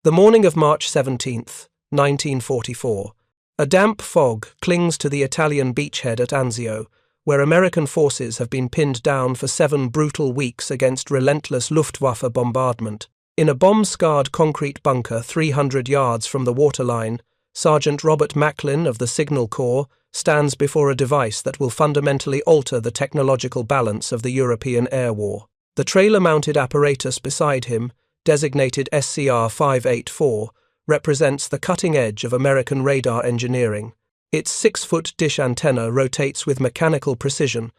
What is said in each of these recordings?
The morning of March 17th, 1944, a damp fog clings to the Italian beachhead at Anzio, where American forces have been pinned down for 7 brutal weeks against relentless Luftwaffe bombardment. In a bomb-scarred concrete bunker 300 yards from the waterline, Sergeant Robert Macklin of the Signal Corps stands before a device that will fundamentally alter the technological balance of the European air war. The trailer-mounted apparatus beside him, designated SCR-584, represents the cutting edge of American radar engineering. Its 6-foot dish antenna rotates with mechanical precision,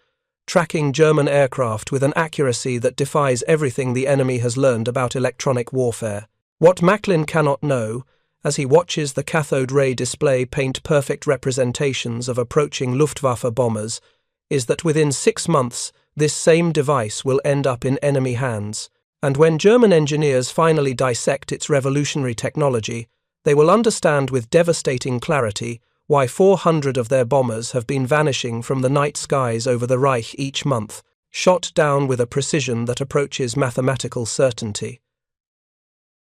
tracking German aircraft with an accuracy that defies everything the enemy has learned about electronic warfare. What Macklin cannot know, as he watches the cathode ray display paint perfect representations of approaching Luftwaffe bombers, is that within 6 months this same device will end up in enemy hands. And when German engineers finally dissect its revolutionary technology, they will understand with devastating clarity why 400 of their bombers have been vanishing from the night skies over the Reich each month, shot down with a precision that approaches mathematical certainty.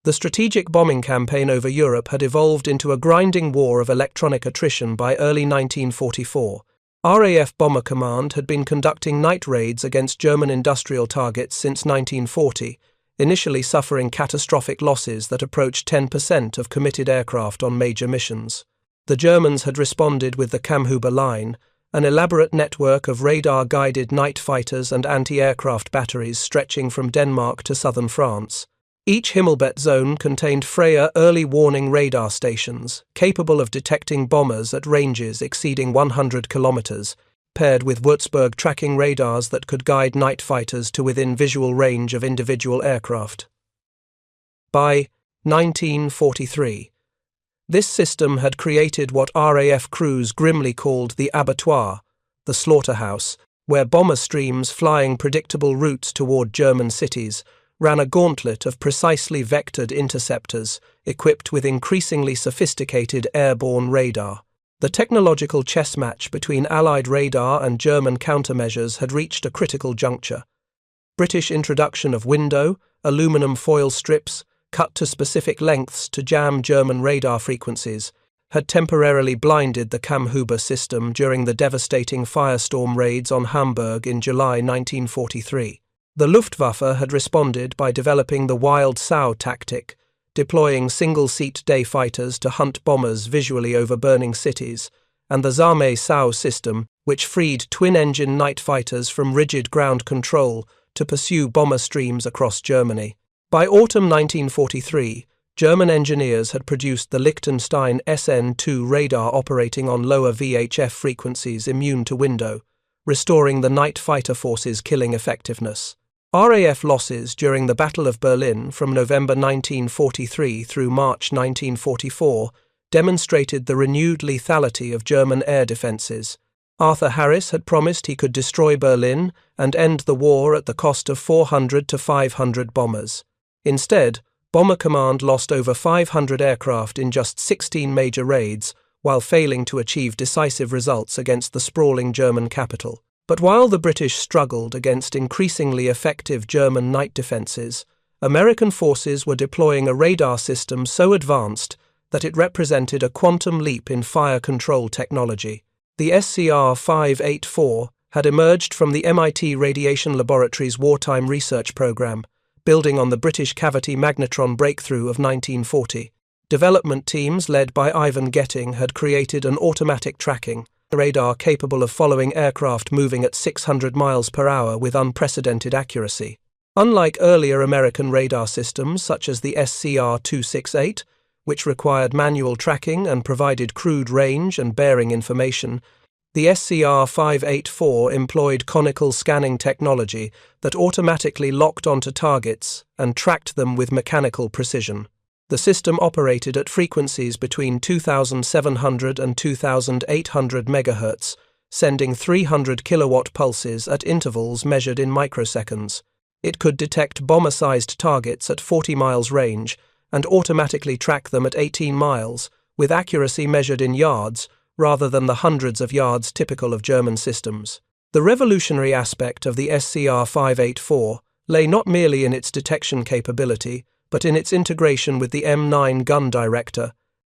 The strategic bombing campaign over Europe had evolved into a grinding war of electronic attrition by early 1944. RAF Bomber Command had been conducting night raids against German industrial targets since 1940, initially suffering catastrophic losses that approached 10% of committed aircraft on major missions. The Germans had responded with the Kammhuber Line, an elaborate network of radar-guided night fighters and anti-aircraft batteries stretching from Denmark to southern France. Each Himmelbett zone contained Freya early warning radar stations, capable of detecting bombers at ranges exceeding 100 kilometers, paired with Würzburg tracking radars that could guide night fighters to within visual range of individual aircraft. By 1943, this system had created what RAF crews grimly called the abattoir, the slaughterhouse, where bomber streams flying predictable routes toward German cities ran a gauntlet of precisely vectored interceptors equipped with increasingly sophisticated airborne radar. The technological chess match between Allied radar and German countermeasures had reached a critical juncture. British introduction of window, aluminum foil strips, cut to specific lengths to jam German radar frequencies, had temporarily blinded the Kammhuber system during the devastating firestorm raids on Hamburg in July 1943. The Luftwaffe had responded by developing the wild sow tactic, deploying single-seat day fighters to hunt bombers visually over burning cities, and the Zame Sow system, which freed twin-engine night fighters from rigid ground control to pursue bomber streams across Germany. By autumn 1943, German engineers had produced the Liechtenstein SN-2 radar operating on lower VHF frequencies immune to window, restoring the night fighter force's killing effectiveness. RAF losses during the Battle of Berlin from November 1943 through March 1944 demonstrated the renewed lethality of German air defences. Arthur Harris had promised he could destroy Berlin and end the war at the cost of 400 to 500 bombers. Instead, Bomber Command lost over 500 aircraft in just 16 major raids, while failing to achieve decisive results against the sprawling German capital. But while the British struggled against increasingly effective German night defences, American forces were deploying a radar system so advanced that it represented a quantum leap in fire control technology. The SCR-584 had emerged from the MIT Radiation Laboratory's wartime research program, building on the British cavity magnetron breakthrough of 1940. Development teams led by Ivan Getting had created an automatic tracking radar capable of following aircraft moving at 600 miles per hour with unprecedented accuracy. Unlike earlier American radar systems such as the SCR-268, which required manual tracking and provided crude range and bearing information, the SCR-584 employed conical scanning technology that automatically locked onto targets and tracked them with mechanical precision. The system operated at frequencies between 2,700 and 2,800 MHz, sending 300 kilowatt pulses at intervals measured in microseconds. It could detect bomber-sized targets at 40 miles range and automatically track them at 18 miles, with accuracy measured in yards rather than the hundreds of yards typical of German systems. The revolutionary aspect of the SCR-584 lay not merely in its detection capability, but in its integration with the M9 gun director,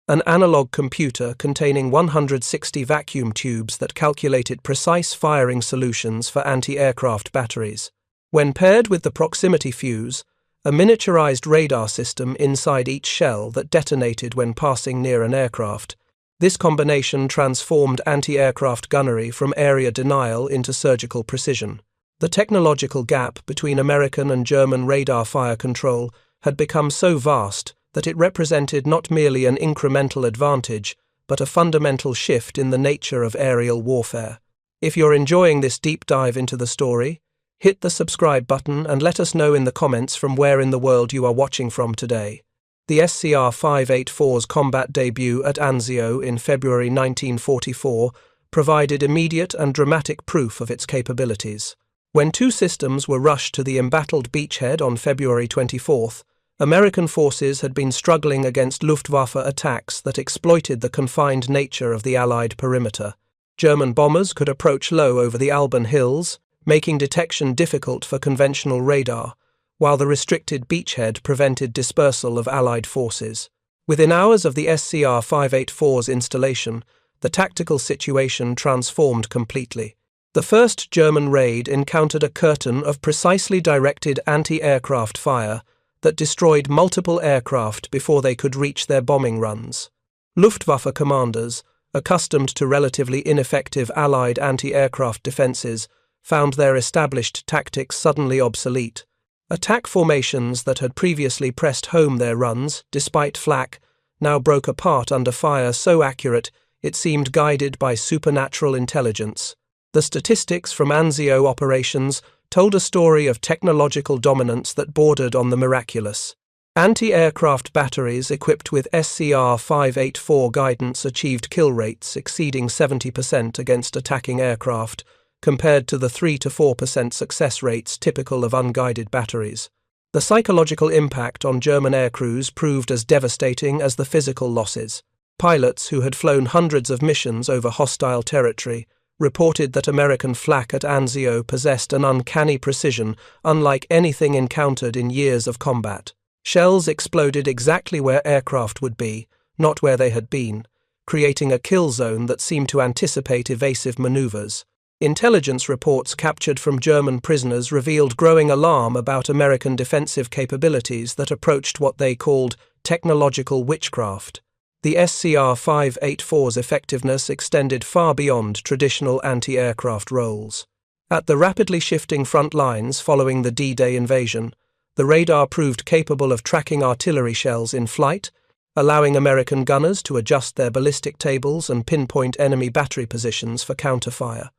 an analog computer containing 160 vacuum tubes that calculated precise firing solutions for anti-aircraft batteries. When paired with the proximity fuse, a miniaturized radar system inside each shell that detonated when passing near an aircraft, this combination transformed anti-aircraft gunnery from area denial into surgical precision. The technological gap between American and German radar fire control had become so vast that it represented not merely an incremental advantage, but a fundamental shift in the nature of aerial warfare. If you're enjoying this deep dive into the story, hit the subscribe button and let us know in the comments from where in the world you are watching from today. The SCR-584's combat debut at Anzio in February 1944 provided immediate and dramatic proof of its capabilities. When two systems were rushed to the embattled beachhead on February 24th, American forces had been struggling against Luftwaffe attacks that exploited the confined nature of the Allied perimeter. German bombers could approach low over the Alban Hills, making detection difficult for conventional radar, while the restricted beachhead prevented dispersal of Allied forces. Within hours of the SCR-584's installation, the tactical situation transformed completely. The first German raid encountered a curtain of precisely directed anti-aircraft fire that destroyed multiple aircraft before they could reach their bombing runs. Luftwaffe commanders, accustomed to relatively ineffective Allied anti-aircraft defenses, found their established tactics suddenly obsolete. Attack formations that had previously pressed home their runs, despite flak, now broke apart under fire so accurate it seemed guided by supernatural intelligence. The statistics from Anzio operations told a story of technological dominance that bordered on the miraculous. Anti-aircraft batteries equipped with SCR-584 guidance achieved kill rates exceeding 70% against attacking aircraft, compared to the 3 to 4% success rates typical of unguided batteries. The psychological impact on German aircrews proved as devastating as the physical losses. Pilots who had flown hundreds of missions over hostile territory reported that American flak at Anzio possessed an uncanny precision unlike anything encountered in years of combat. Shells exploded exactly where aircraft would be, not where they had been, creating a kill zone that seemed to anticipate evasive maneuvers. Intelligence reports captured from German prisoners revealed growing alarm about American defensive capabilities that approached what they called technological witchcraft. The SCR-584's effectiveness extended far beyond traditional anti-aircraft roles. At the rapidly shifting front lines following the D-Day invasion, the radar proved capable of tracking artillery shells in flight, allowing American gunners to adjust their ballistic tables and pinpoint enemy battery positions for counterfire.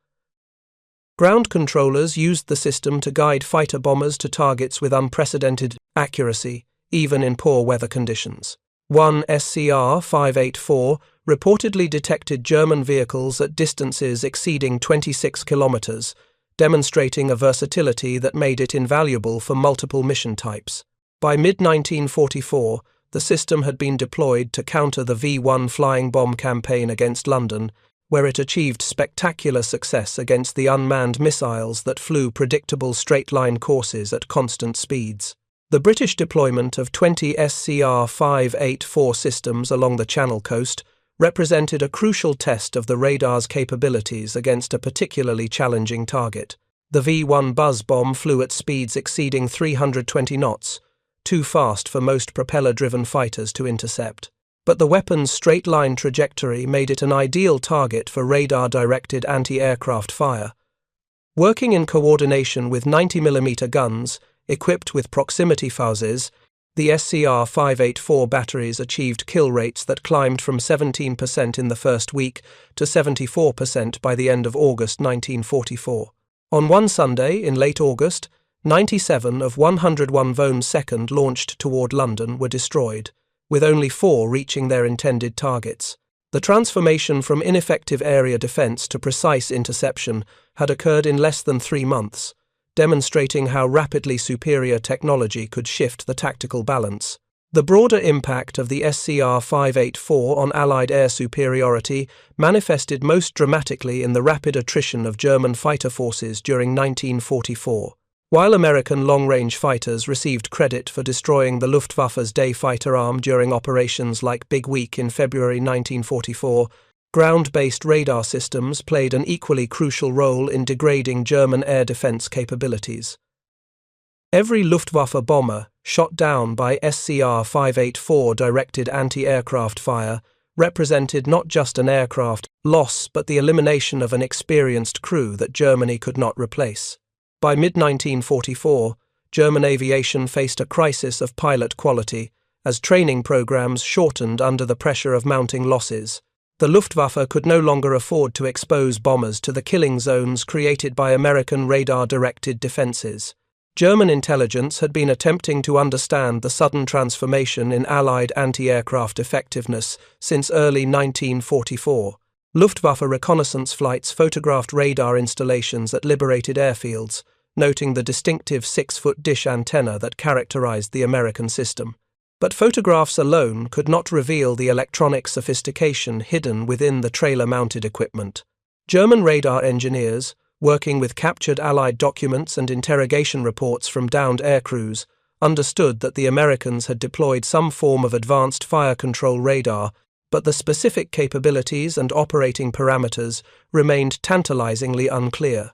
Ground controllers used the system to guide fighter bombers to targets with unprecedented accuracy, even in poor weather conditions. One SCR-584 reportedly detected German vehicles at distances exceeding 26 kilometers, demonstrating a versatility that made it invaluable for multiple mission types. By mid-1944, the system had been deployed to counter the V-1 flying bomb campaign against London, where it achieved spectacular success against the unmanned missiles that flew predictable straight-line courses at constant speeds. The British deployment of 20 SCR-584 systems along the Channel coast represented a crucial test of the radar's capabilities against a particularly challenging target. The V-1 buzz bomb flew at speeds exceeding 320 knots, too fast for most propeller-driven fighters to intercept. But the weapon's straight-line trajectory made it an ideal target for radar-directed anti-aircraft fire. Working in coordination with 90mm guns, equipped with proximity fuses, the SCR-584 batteries achieved kill rates that climbed from 17% in the first week to 74% by the end of August 1944. On one Sunday in late August, 97 of 101 Vohns second launched toward London were destroyed, with only 4 reaching their intended targets. The transformation from ineffective area defense to precise interception had occurred in less than 3 months, demonstrating how rapidly superior technology could shift the tactical balance. The broader impact of the SCR-584 on Allied air superiority manifested most dramatically in the rapid attrition of German fighter forces during 1944. While American long-range fighters received credit for destroying the Luftwaffe's day fighter arm during operations like Big Week in February 1944, ground-based radar systems played an equally crucial role in degrading German air defense capabilities. Every Luftwaffe bomber shot down by SCR-584 directed anti-aircraft fire represented not just an aircraft loss but the elimination of an experienced crew that Germany could not replace. By mid-1944, German aviation faced a crisis of pilot quality as training programs shortened under the pressure of mounting losses. The Luftwaffe could no longer afford to expose bombers to the killing zones created by American radar-directed defenses. German intelligence had been attempting to understand the sudden transformation in Allied anti-aircraft effectiveness since early 1944. Luftwaffe reconnaissance flights photographed radar installations at liberated airfields, noting the distinctive 6-foot dish antenna that characterized the American system. But photographs alone could not reveal the electronic sophistication hidden within the trailer-mounted equipment. German radar engineers, working with captured Allied documents and interrogation reports from downed aircrews, understood that the Americans had deployed some form of advanced fire control radar, but the specific capabilities and operating parameters remained tantalizingly unclear.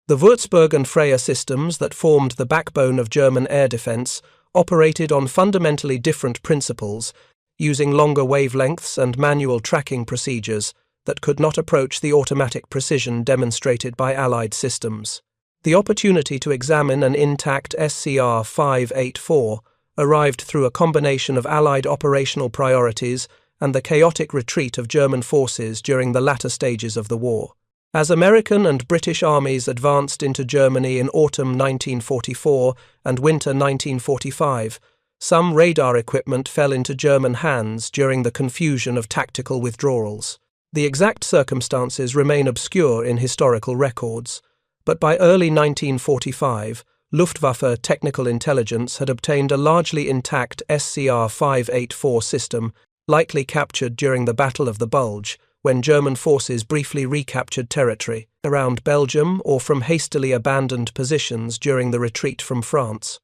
The Würzburg and Freya systems that formed the backbone of German air defense operated on fundamentally different principles, using longer wavelengths and manual tracking procedures that could not approach the automatic precision demonstrated by Allied systems. The opportunity to examine an intact SCR-584 arrived through a combination of Allied operational priorities and the chaotic retreat of German forces during the latter stages of the war. As American and British armies advanced into Germany in autumn 1944 and winter 1945, some radar equipment fell into German hands during the confusion of tactical withdrawals. The exact circumstances remain obscure in historical records, but by early 1945, Luftwaffe technical intelligence had obtained a largely intact SCR-584 system, likely captured during the Battle of the Bulge, when German forces briefly recaptured territory around Belgium or from hastily abandoned positions during the retreat from France.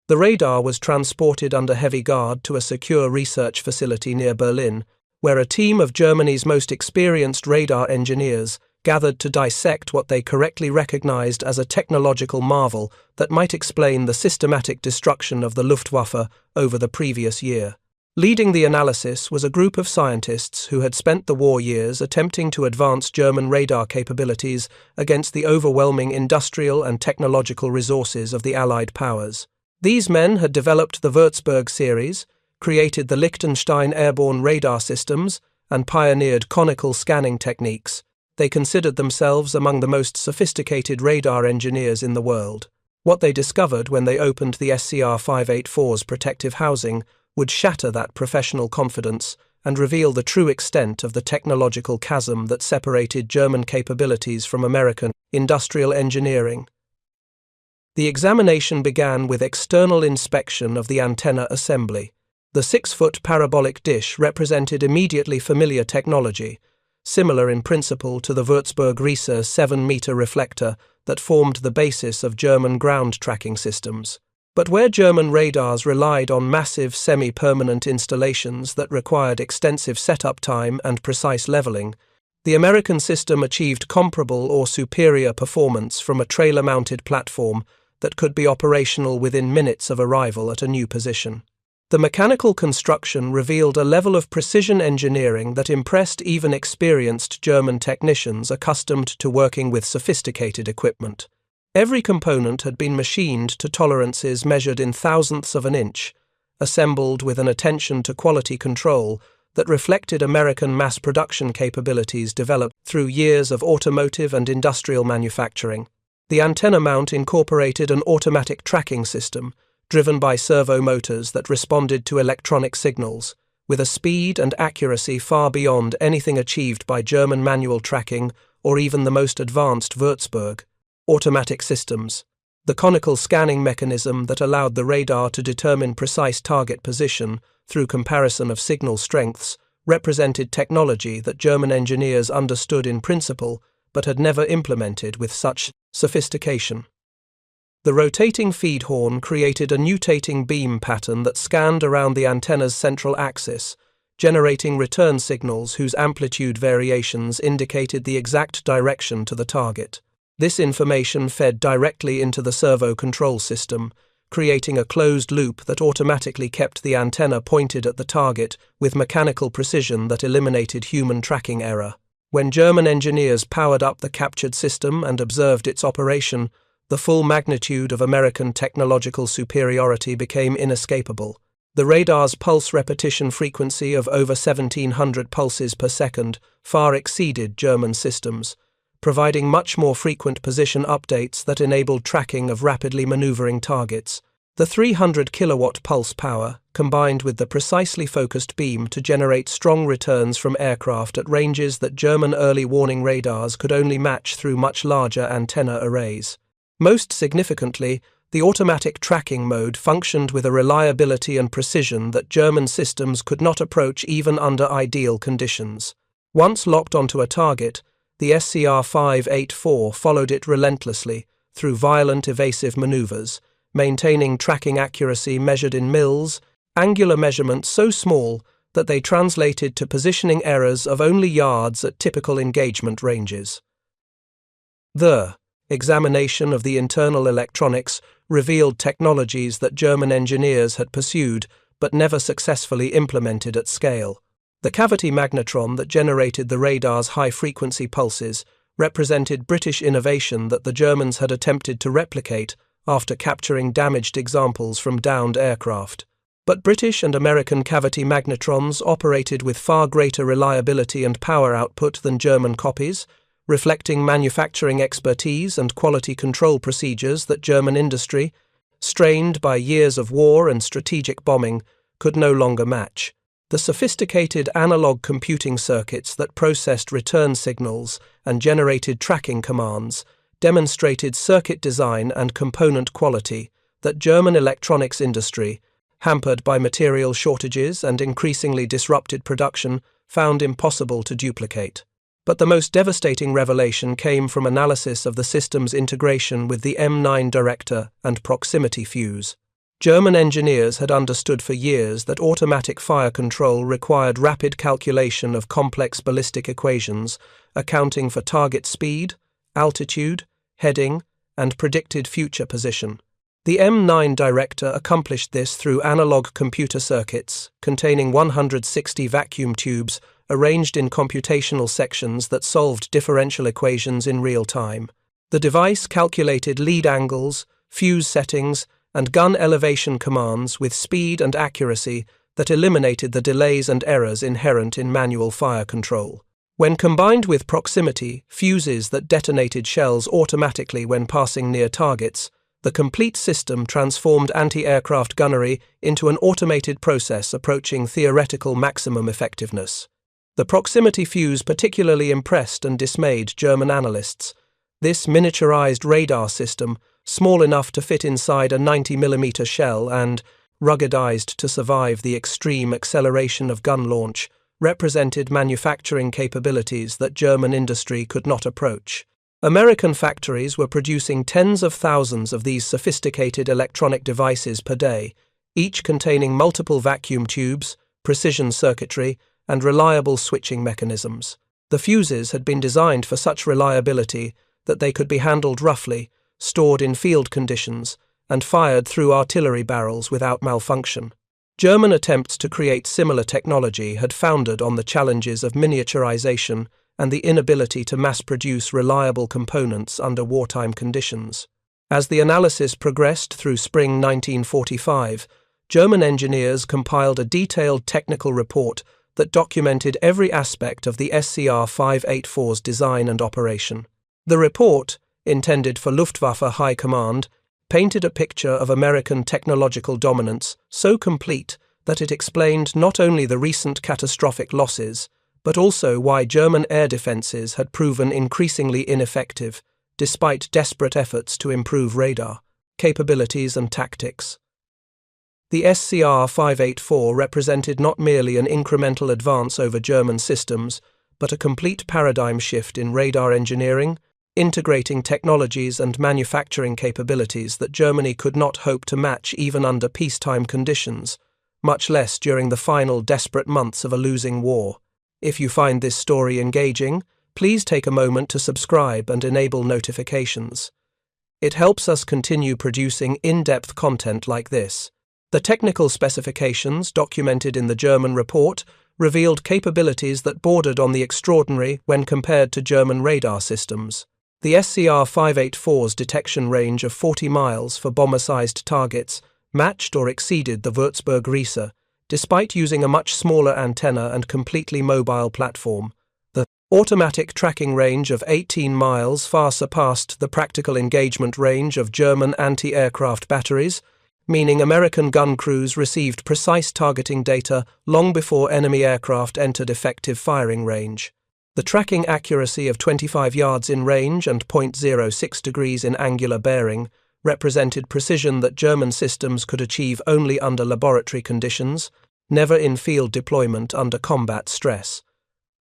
The radar was transported under heavy guard to a secure research facility near Berlin, where a team of Germany's most experienced radar engineers gathered to dissect what they correctly recognized as a technological marvel that might explain the systematic destruction of the Luftwaffe over the previous year. Leading the analysis was a group of scientists who had spent the war years attempting to advance German radar capabilities against the overwhelming industrial and technological resources of the Allied powers. These men had developed the Würzburg series, created the Liechtenstein airborne radar systems, and pioneered conical scanning techniques. They considered themselves among the most sophisticated radar engineers in the world. What they discovered when they opened the SCR-584's protective housing would shatter that professional confidence and reveal the true extent of the technological chasm that separated German capabilities from American industrial engineering. The examination began with external inspection of the antenna assembly. The 6-foot parabolic dish represented immediately familiar technology, similar in principle to the Würzburg Riese 7-meter reflector that formed the basis of German ground tracking systems. But where German radars relied on massive semi-permanent installations that required extensive setup time and precise leveling, the American system achieved comparable or superior performance from a trailer-mounted platform that could be operational within minutes of arrival at a new position. The mechanical construction revealed a level of precision engineering that impressed even experienced German technicians accustomed to working with sophisticated equipment. Every component had been machined to tolerances measured in thousandths of an inch, assembled with an attention to quality control that reflected American mass production capabilities developed through years of automotive and industrial manufacturing. The antenna mount incorporated an automatic tracking system, driven by servo motors that responded to electronic signals, with a speed and accuracy far beyond anything achieved by German manual tracking or even the most advanced Würzburg. Automatic systems. The conical scanning mechanism that allowed the radar to determine precise target position through comparison of signal strengths represented technology that German engineers understood in principle but had never implemented with such sophistication. The rotating feed horn created a nutating beam pattern that scanned around the antenna's central axis, generating return signals whose amplitude variations indicated the exact direction to the target. This information fed directly into the servo control system, creating a closed loop that automatically kept the antenna pointed at the target with mechanical precision that eliminated human tracking error. When German engineers powered up the captured system and observed its operation, the full magnitude of American technological superiority became inescapable. The radar's pulse repetition frequency of over 1,700 pulses per second far exceeded German systems, providing much more frequent position updates that enabled tracking of rapidly maneuvering targets. The 300 kilowatt pulse power, combined with the precisely focused beam to generate strong returns from aircraft at ranges that German early warning radars could only match through much larger antenna arrays. Most significantly, the automatic tracking mode functioned with a reliability and precision that German systems could not approach even under ideal conditions. Once locked onto a target, the SCR-584 followed it relentlessly through violent evasive maneuvers, maintaining tracking accuracy measured in mils, angular measurements so small that they translated to positioning errors of only yards at typical engagement ranges. The examination of the internal electronics revealed technologies that German engineers had pursued but never successfully implemented at scale. The cavity magnetron that generated the radar's high-frequency pulses represented British innovation that the Germans had attempted to replicate after capturing damaged examples from downed aircraft. But British and American cavity magnetrons operated with far greater reliability and power output than German copies, reflecting manufacturing expertise and quality control procedures that German industry, strained by years of war and strategic bombing, could no longer match. The sophisticated analog computing circuits that processed return signals and generated tracking commands demonstrated circuit design and component quality that German electronics industry, hampered by material shortages and increasingly disrupted production, found impossible to duplicate. But the most devastating revelation came from analysis of the system's integration with the M9 director and proximity fuse. German engineers had understood for years that automatic fire control required rapid calculation of complex ballistic equations, accounting for target speed, altitude, heading, and predicted future position. The M9 director accomplished this through analog computer circuits containing 160 vacuum tubes arranged in computational sections that solved differential equations in real time. The device calculated lead angles, fuse settings, and gun elevation commands with speed and accuracy that eliminated the delays and errors inherent in manual fire control. When combined with proximity, fuses that detonated shells automatically when passing near targets, the complete system transformed anti-aircraft gunnery into an automated process approaching theoretical maximum effectiveness. The proximity fuse particularly impressed and dismayed German analysts. This miniaturized radar system, small enough to fit inside a 90mm shell and ruggedized to survive the extreme acceleration of gun launch, represented manufacturing capabilities that German industry could not approach. American factories were producing tens of thousands of these sophisticated electronic devices per day, each containing multiple vacuum tubes, precision circuitry, and reliable switching mechanisms. The fuses had been designed for such reliability that they could be handled roughly, stored in field conditions, and fired through artillery barrels without malfunction. German attempts to create similar technology had foundered on the challenges of miniaturization and the inability to mass-produce reliable components under wartime conditions. As the analysis progressed through spring 1945, German engineers compiled a detailed technical report that documented every aspect of the SCR-584's design and operation. The report, intended for Luftwaffe High Command, painted a picture of American technological dominance so complete that it explained not only the recent catastrophic losses, but also why German air defenses had proven increasingly ineffective, despite desperate efforts to improve radar capabilities and tactics. The SCR-584 represented not merely an incremental advance over German systems, but a complete paradigm shift in radar engineering, integrating technologies and manufacturing capabilities that Germany could not hope to match even under peacetime conditions, much less during the final desperate months of a losing war. If you find this story engaging, please take a moment to subscribe and enable notifications. It helps us continue producing in-depth content like this. The technical specifications documented in the German report revealed capabilities that bordered on the extraordinary when compared to German radar systems. The SCR-584's detection range of 40 miles for bomber-sized targets matched or exceeded the Würzburg-Riese, despite using a much smaller antenna and completely mobile platform. The automatic tracking range of 18 miles far surpassed the practical engagement range of German anti-aircraft batteries, meaning American gun crews received precise targeting data long before enemy aircraft entered effective firing range. The tracking accuracy of 25 yards in range and 0.06 degrees in angular bearing represented precision that German systems could achieve only under laboratory conditions, never in field deployment under combat stress.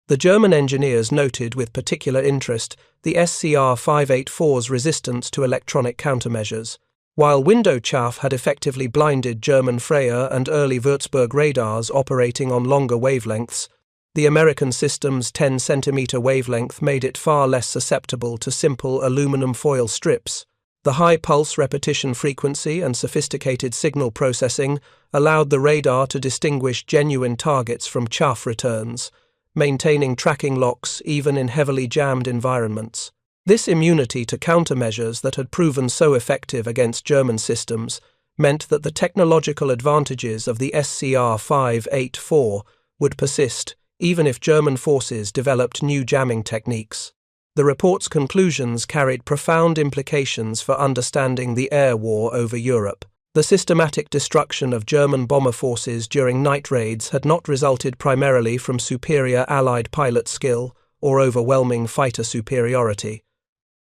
The German engineers noted with particular interest the SCR-584's resistance to electronic countermeasures. While window chaff had effectively blinded German Freya and early Würzburg radars operating on longer wavelengths, the American system's 10-centimeter wavelength made it far less susceptible to simple aluminum foil strips. The high pulse repetition frequency and sophisticated signal processing allowed the radar to distinguish genuine targets from chaff returns, maintaining tracking locks even in heavily jammed environments. This immunity to countermeasures that had proven so effective against German systems meant that the technological advantages of the SCR-584 would persist even if German forces developed new jamming techniques. The report's conclusions carried profound implications for understanding the air war over Europe. The systematic destruction of German bomber forces during night raids had not resulted primarily from superior Allied pilot skill or overwhelming fighter superiority,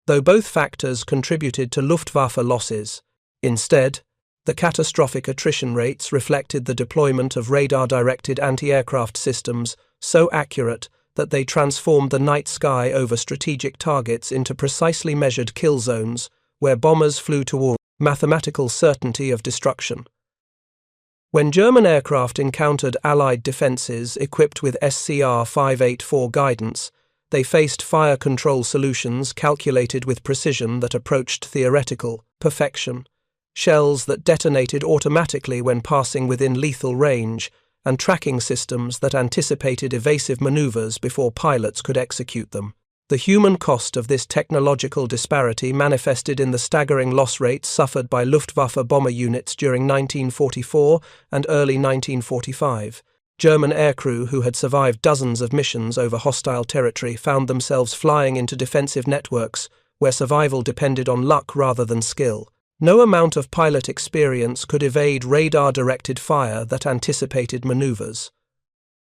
though both factors contributed to Luftwaffe losses. Instead, the catastrophic attrition rates reflected the deployment of radar-directed anti-aircraft systems so accurate that they transformed the night sky over strategic targets into precisely measured kill zones where bombers flew toward mathematical certainty of destruction. When German aircraft encountered Allied defences equipped with SCR-584 guidance, they faced fire control solutions calculated with precision that approached theoretical perfection, shells that detonated automatically when passing within lethal range, and tracking systems that anticipated evasive maneuvers before pilots could execute them. The human cost of this technological disparity manifested in the staggering loss rates suffered by Luftwaffe bomber units during 1944 and early 1945. German aircrew who had survived dozens of missions over hostile territory found themselves flying into defensive networks where survival depended on luck rather than skill. No amount of pilot experience could evade radar-directed fire that anticipated maneuvers.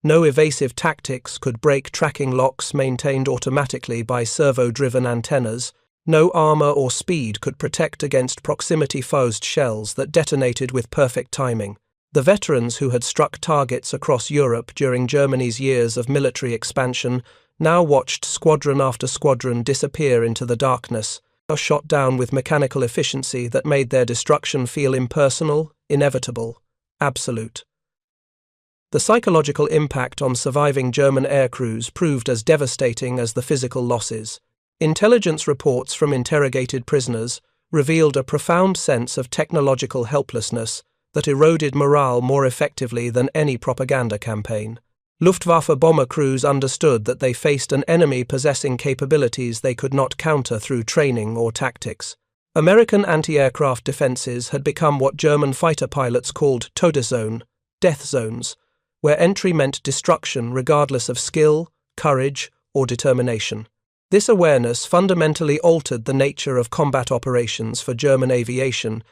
No evasive tactics could break tracking locks maintained automatically by servo-driven antennas. No armor or speed could protect against proximity-fused shells that detonated with perfect timing. The veterans who had struck targets across Europe during Germany's years of military expansion now watched squadron after squadron disappear into the darkness, shot down with mechanical efficiency that made their destruction feel impersonal, inevitable, absolute. The psychological impact on surviving German aircrews proved as devastating as the physical losses. Intelligence reports from interrogated prisoners revealed a profound sense of technological helplessness that eroded morale more effectively than any propaganda campaign. Luftwaffe bomber crews understood that they faced an enemy possessing capabilities they could not counter through training or tactics. American anti-aircraft defenses had become what German fighter pilots called Todeszone, death zones, where entry meant destruction regardless of skill, courage, or determination. This awareness fundamentally altered the nature of combat operations for German aviation,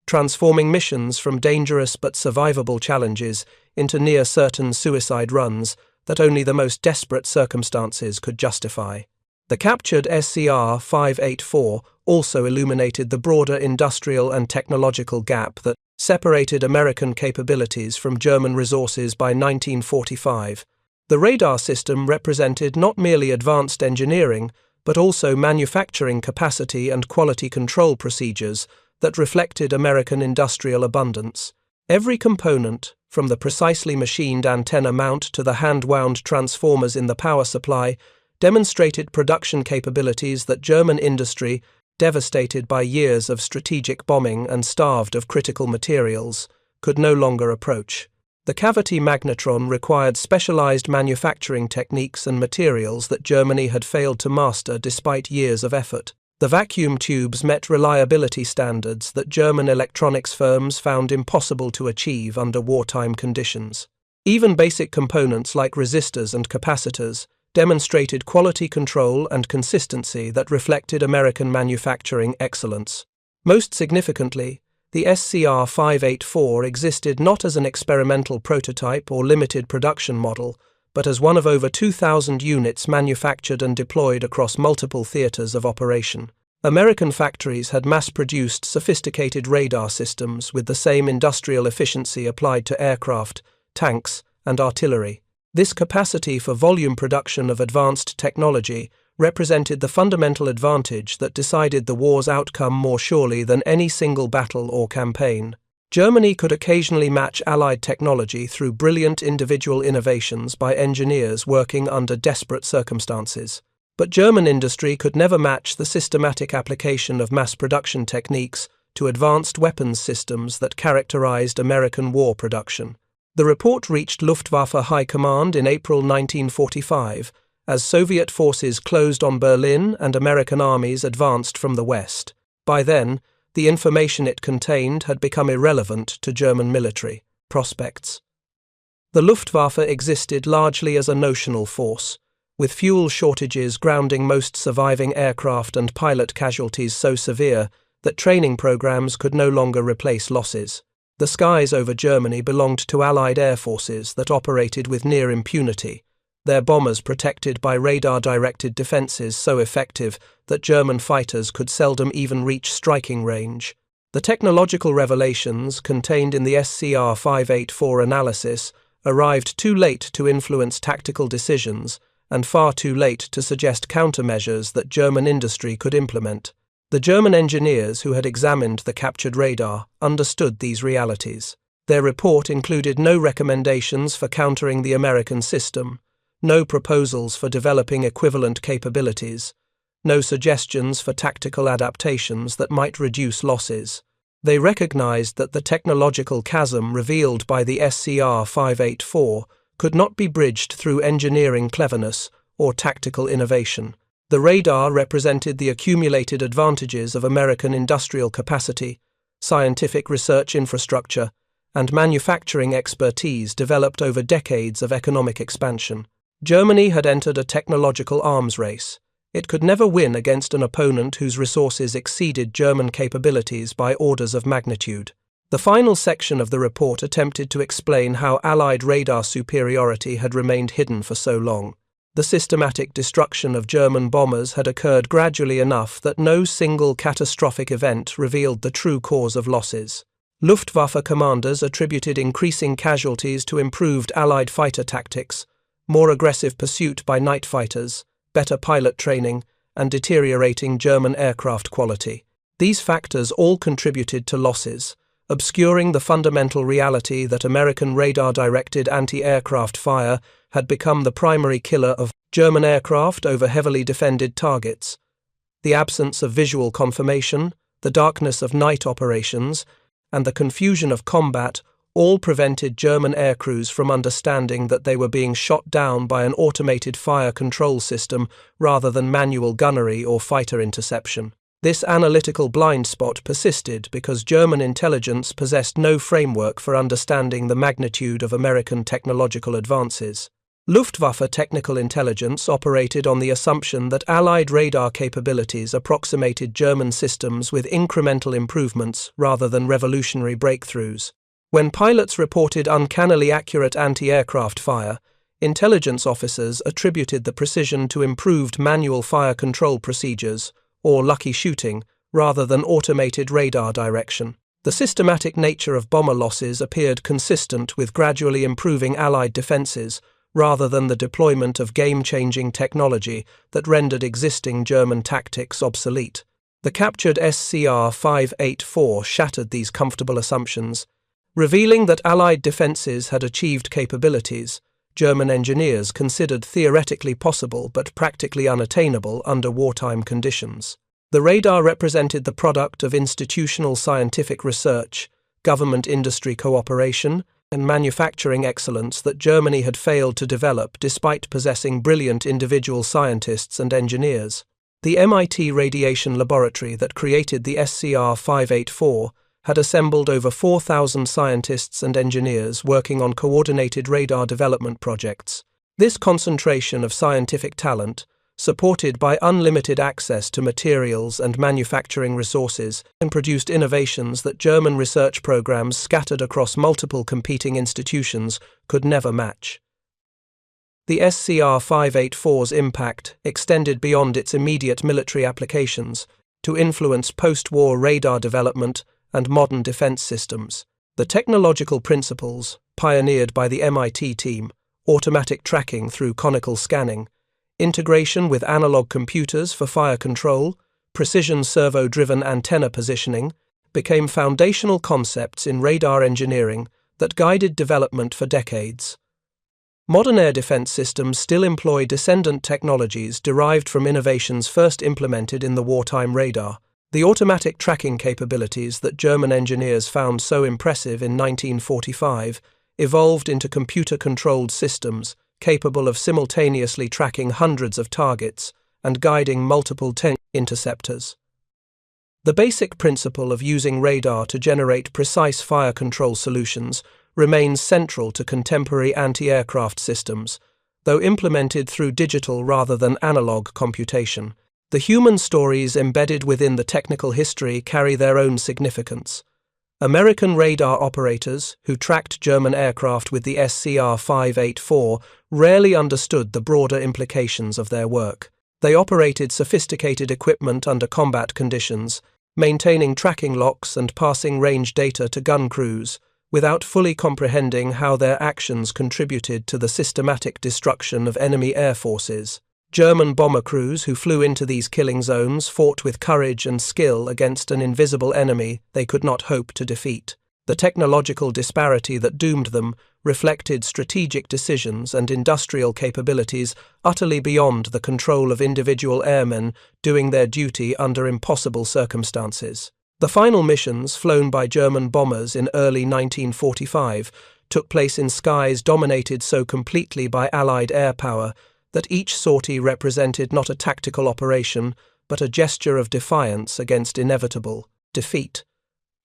transforming missions from dangerous but survivable challenges into near-certain suicide runs that only the most desperate circumstances could justify. The captured SCR-584 also illuminated the broader industrial and technological gap that separated American capabilities from German resources by 1945. The radar system represented not merely advanced engineering, but also manufacturing capacity and quality control procedures that reflected American industrial abundance. Every component, from the precisely machined antenna mount to the hand-wound transformers in the power supply, demonstrated production capabilities that German industry, devastated by years of strategic bombing and starved of critical materials, could no longer approach. The cavity magnetron required specialized manufacturing techniques and materials that Germany had failed to master despite years of effort. The vacuum tubes met reliability standards that German electronics firms found impossible to achieve under wartime conditions. Even basic components like resistors and capacitors demonstrated quality control and consistency that reflected American manufacturing excellence. Most significantly, the SCR-584 existed not as an experimental prototype or limited production model, but as one of over 2,000 units manufactured and deployed across multiple theaters of operation. American factories had mass-produced sophisticated radar systems with the same industrial efficiency applied to aircraft, tanks, and artillery. This capacity for volume production of advanced technology represented the fundamental advantage that decided the war's outcome more surely than any single battle or campaign. Germany could occasionally match Allied technology through brilliant individual innovations by engineers working under desperate circumstances. But German industry could never match the systematic application of mass production techniques to advanced weapons systems that characterized American war production. The report reached Luftwaffe High Command in April 1945, as Soviet forces closed on Berlin and American armies advanced from the west. By then, the information it contained had become irrelevant to German military prospects. The Luftwaffe existed largely as a notional force, with fuel shortages grounding most surviving aircraft and pilot casualties so severe that training programs could no longer replace losses. The skies over Germany belonged to Allied air forces that operated with near impunity, their bombers protected by radar-directed defenses so effective that German fighters could seldom even reach striking range. The technological revelations contained in the SCR-584 analysis arrived too late to influence tactical decisions and far too late to suggest countermeasures that German industry could implement. The German engineers who had examined the captured radar understood these realities. Their report included no recommendations for countering the American system, no proposals for developing equivalent capabilities, no suggestions for tactical adaptations that might reduce losses. They recognized that the technological chasm revealed by the SCR-584 could not be bridged through engineering cleverness or tactical innovation. The radar represented the accumulated advantages of American industrial capacity, scientific research infrastructure, and manufacturing expertise developed over decades of economic expansion. Germany had entered a technological arms race. It could never win against an opponent whose resources exceeded German capabilities by orders of magnitude. The final section of the report attempted to explain how Allied radar superiority had remained hidden for so long. The systematic destruction of German bombers had occurred gradually enough that no single catastrophic event revealed the true cause of losses. Luftwaffe commanders attributed increasing casualties to improved Allied fighter tactics, more aggressive pursuit by night fighters, better pilot training, and deteriorating German aircraft quality. These factors all contributed to losses, obscuring the fundamental reality that American radar-directed anti-aircraft fire had become the primary killer of German aircraft over heavily defended targets. The absence of visual confirmation, the darkness of night operations, and the confusion of combat all prevented German aircrews from understanding that they were being shot down by an automated fire control system rather than manual gunnery or fighter interception. This analytical blind spot persisted because German intelligence possessed no framework for understanding the magnitude of American technological advances. Luftwaffe technical intelligence operated on the assumption that Allied radar capabilities approximated German systems with incremental improvements rather than revolutionary breakthroughs. When pilots reported uncannily accurate anti-aircraft fire, intelligence officers attributed the precision to improved manual fire control procedures, or lucky shooting, rather than automated radar direction. The systematic nature of bomber losses appeared consistent with gradually improving Allied defenses, rather than the deployment of game-changing technology that rendered existing German tactics obsolete. The captured SCR-584 shattered these comfortable assumptions, revealing that Allied defences had achieved capabilities German engineers considered theoretically possible but practically unattainable under wartime conditions. The radar represented the product of institutional scientific research, government-industry cooperation, and manufacturing excellence that Germany had failed to develop despite possessing brilliant individual scientists and engineers. The MIT radiation laboratory that created the SCR-584 had assembled over 4,000 scientists and engineers working on coordinated radar development projects. This concentration of scientific talent, supported by unlimited access to materials and manufacturing resources, produced innovations that German research programs scattered across multiple competing institutions could never match. The SCR-584's impact extended beyond its immediate military applications to influence post-war radar development and modern defense systems. The technological principles, pioneered by the MIT team, automatic tracking through conical scanning, integration with analog computers for fire control, precision servo-driven antenna positioning, became foundational concepts in radar engineering that guided development for decades. Modern air defense systems still employ descendant technologies derived from innovations first implemented in the wartime radar. The automatic tracking capabilities that German engineers found so impressive in 1945 evolved into computer-controlled systems capable of simultaneously tracking hundreds of targets and guiding multiple interceptors. The basic principle of using radar to generate precise fire control solutions remains central to contemporary anti-aircraft systems, though implemented through digital rather than analog computation. The human stories embedded within the technical history carry their own significance. American radar operators who tracked German aircraft with the SCR-584 rarely understood the broader implications of their work. They operated sophisticated equipment under combat conditions, maintaining tracking locks and passing range data to gun crews, without fully comprehending how their actions contributed to the systematic destruction of enemy air forces. German bomber crews who flew into these killing zones fought with courage and skill against an invisible enemy they could not hope to defeat. The technological disparity that doomed them reflected strategic decisions and industrial capabilities utterly beyond the control of individual airmen doing their duty under impossible circumstances. The final missions, flown by German bombers in early 1945, took place in skies dominated so completely by Allied air power that each sortie represented not a tactical operation, but a gesture of defiance against inevitable defeat.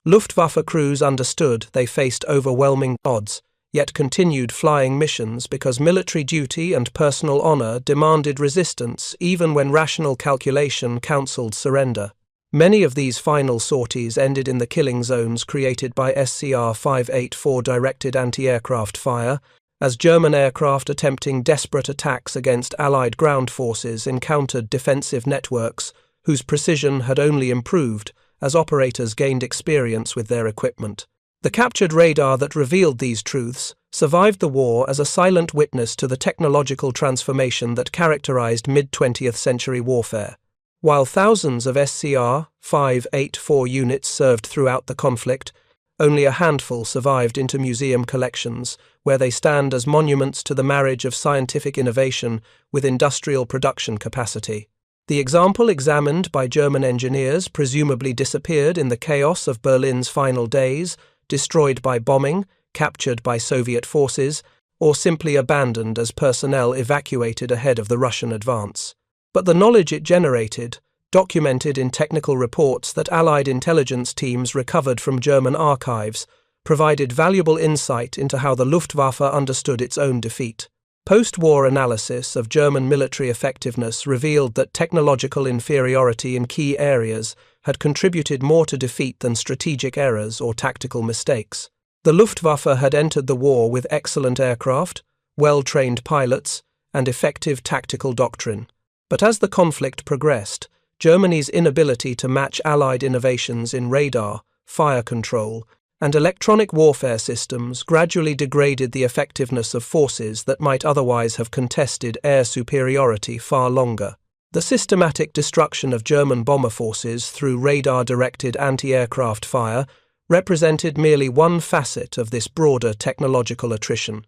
Luftwaffe crews understood they faced overwhelming odds, yet continued flying missions because military duty and personal honor demanded resistance even when rational calculation counseled surrender. Many of these final sorties ended in the killing zones created by SCR-584 directed anti-aircraft fire, as German aircraft attempting desperate attacks against Allied ground forces encountered defensive networks whose precision had only improved as operators gained experience with their equipment. The captured radar that revealed these truths survived the war as a silent witness to the technological transformation that characterized mid-20th century warfare. While thousands of SCR-584 units served throughout the conflict, only a handful survived into museum collections, where they stand as monuments to the marriage of scientific innovation with industrial production capacity. The example examined by German engineers presumably disappeared in the chaos of Berlin's final days, destroyed by bombing, captured by Soviet forces, or simply abandoned as personnel evacuated ahead of the Russian advance. But the knowledge it generated, documented in technical reports that Allied intelligence teams recovered from German archives, provided valuable insight into how the Luftwaffe understood its own defeat. Post-war analysis of German military effectiveness revealed that technological inferiority in key areas had contributed more to defeat than strategic errors or tactical mistakes. The Luftwaffe had entered the war with excellent aircraft, well-trained pilots, and effective tactical doctrine. But as the conflict progressed, Germany's inability to match Allied innovations in radar, fire control, and electronic warfare systems gradually degraded the effectiveness of forces that might otherwise have contested air superiority far longer. The systematic destruction of German bomber forces through radar-directed anti-aircraft fire represented merely one facet of this broader technological attrition.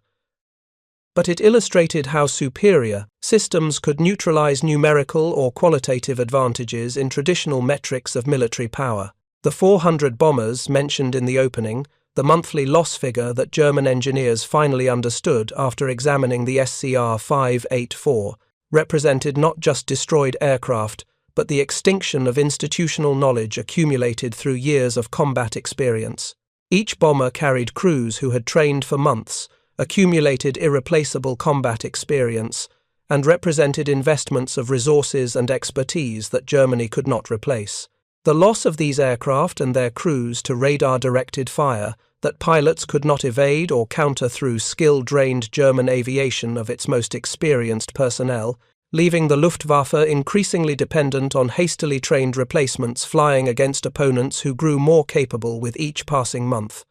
But it illustrated how superior systems could neutralize numerical or qualitative advantages in traditional metrics of military power. The 400 bombers mentioned in the opening, the monthly loss figure that German engineers finally understood after examining the SCR-584, represented not just destroyed aircraft, but the extinction of institutional knowledge accumulated through years of combat experience. Each bomber carried crews who had trained for months, accumulated irreplaceable combat experience, and represented investments of resources and expertise that Germany could not replace. The loss of these aircraft and their crews to radar-directed fire that pilots could not evade or counter through skill-drained German aviation of its most experienced personnel, leaving the Luftwaffe increasingly dependent on hastily trained replacements flying against opponents who grew more capable with each passing month.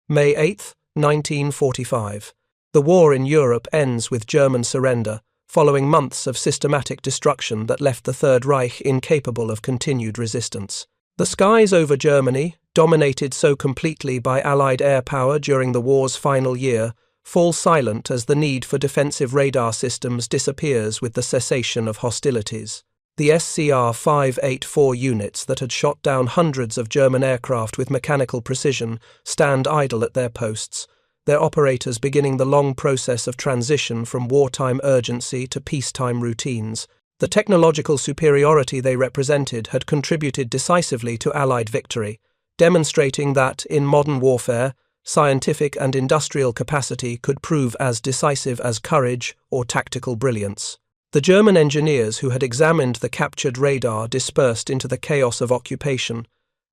May 8, 1945. The war in Europe ends with German surrender, following months of systematic destruction that left the Third Reich incapable of continued resistance. The skies over Germany, dominated so completely by Allied air power during the war's final year, fall silent as the need for defensive radar systems disappears with the cessation of hostilities. The SCR-584 units that had shot down hundreds of German aircraft with mechanical precision stand idle at their posts, their operators beginning the long process of transition from wartime urgency to peacetime routines. The technological superiority they represented had contributed decisively to Allied victory, demonstrating that, in modern warfare, scientific and industrial capacity could prove as decisive as courage or tactical brilliance. The German engineers who had examined the captured radar dispersed into the chaos of occupation,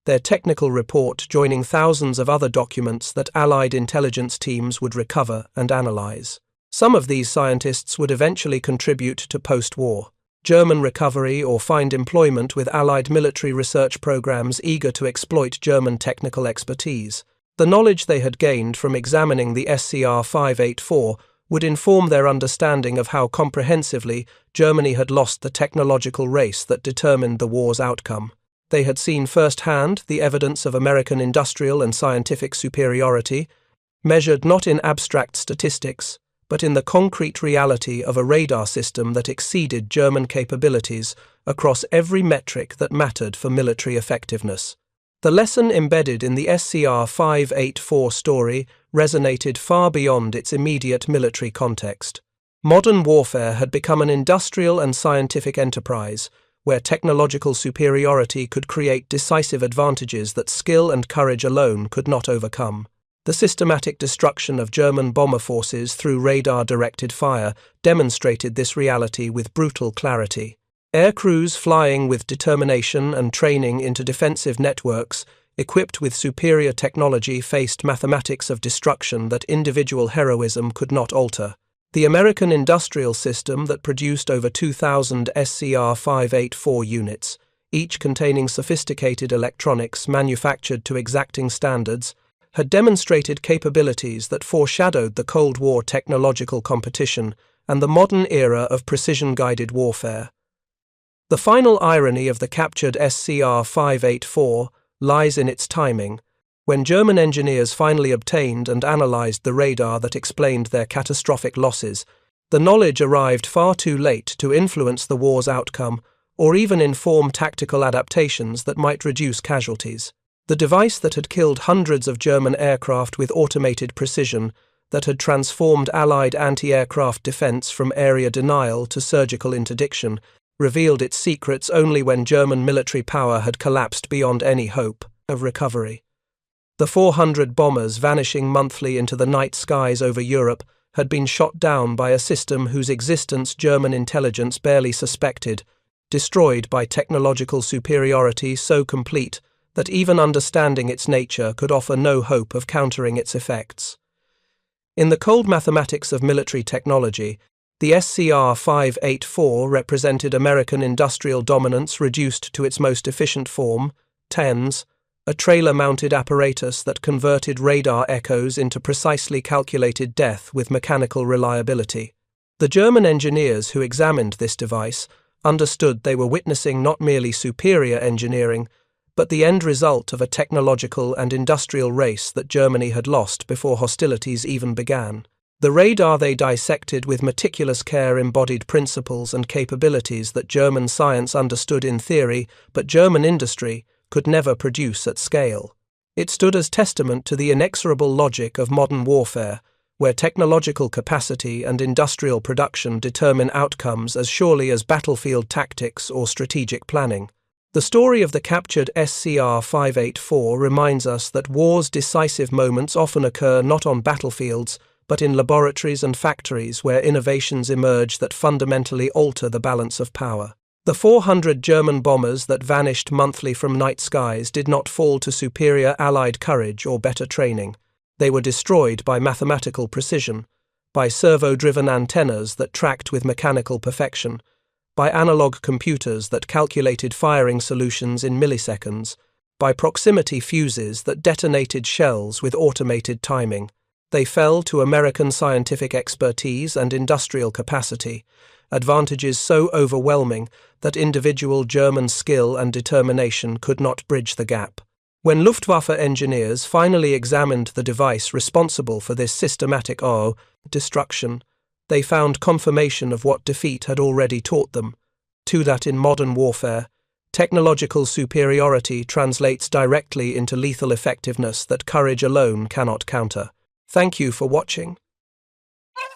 their technical report joining thousands of other documents that Allied intelligence teams would recover and analyze. Some of these scientists would eventually contribute to post-war German recovery or find employment with Allied military research programs eager to exploit German technical expertise. The knowledge they had gained from examining the SCR-584 would inform their understanding of how comprehensively Germany had lost the technological race that determined the war's outcome. They had seen firsthand the evidence of American industrial and scientific superiority, measured not in abstract statistics, but in the concrete reality of a radar system that exceeded German capabilities across every metric that mattered for military effectiveness. The lesson embedded in the SCR-584 story resonated far beyond its immediate military context. Modern warfare had become an industrial and scientific enterprise, where technological superiority could create decisive advantages that skill and courage alone could not overcome. The systematic destruction of German bomber forces through radar-directed fire demonstrated this reality with brutal clarity. Air crews flying with determination and training into defensive networks, equipped with superior technology, faced mathematics of destruction that individual heroism could not alter. The American industrial system that produced over 2,000 SCR-584 units, each containing sophisticated electronics manufactured to exacting standards, had demonstrated capabilities that foreshadowed the Cold War technological competition and the modern era of precision-guided warfare. The final irony of the captured SCR-584 lies in its timing. When German engineers finally obtained and analyzed the radar that explained their catastrophic losses, the knowledge arrived far too late to influence the war's outcome or even inform tactical adaptations that might reduce casualties. The device that had killed hundreds of German aircraft with automated precision, that had transformed Allied anti-aircraft defense from area denial to surgical interdiction, revealed its secrets only when German military power had collapsed beyond any hope of recovery. The 400 bombers vanishing monthly into the night skies over Europe had been shot down by a system whose existence German intelligence barely suspected, destroyed by technological superiority so complete that even understanding its nature could offer no hope of countering its effects. In the cold mathematics of military technology, the SCR-584 represented American industrial dominance reduced to its most efficient form, tens, a trailer-mounted apparatus that converted radar echoes into precisely calculated death with mechanical reliability. The German engineers who examined this device understood they were witnessing not merely superior engineering, but the end result of a technological and industrial race that Germany had lost before hostilities even began. The radar they dissected with meticulous care embodied principles and capabilities that German science understood in theory, but German industry could never produce at scale. It stood as testament to the inexorable logic of modern warfare, where technological capacity and industrial production determine outcomes as surely as battlefield tactics or strategic planning. The story of the captured SCR-584 reminds us that war's decisive moments often occur not on battlefields, but in laboratories and factories where innovations emerge that fundamentally alter the balance of power. The 400 German bombers that vanished monthly from night skies did not fall to superior Allied courage or better training. They were destroyed by mathematical precision, by servo-driven antennas that tracked with mechanical perfection, by analog computers that calculated firing solutions in milliseconds, by proximity fuses that detonated shells with automated timing. They fell to American scientific expertise and industrial capacity, advantages so overwhelming that individual German skill and determination could not bridge the gap. When Luftwaffe engineers finally examined the device responsible for this systematic destruction, they found confirmation of what defeat had already taught them, that in modern warfare, technological superiority translates directly into lethal effectiveness that courage alone cannot counter. Thank you for watching.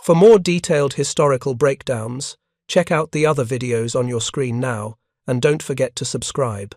For more detailed historical breakdowns, check out the other videos on your screen now, and don't forget to subscribe.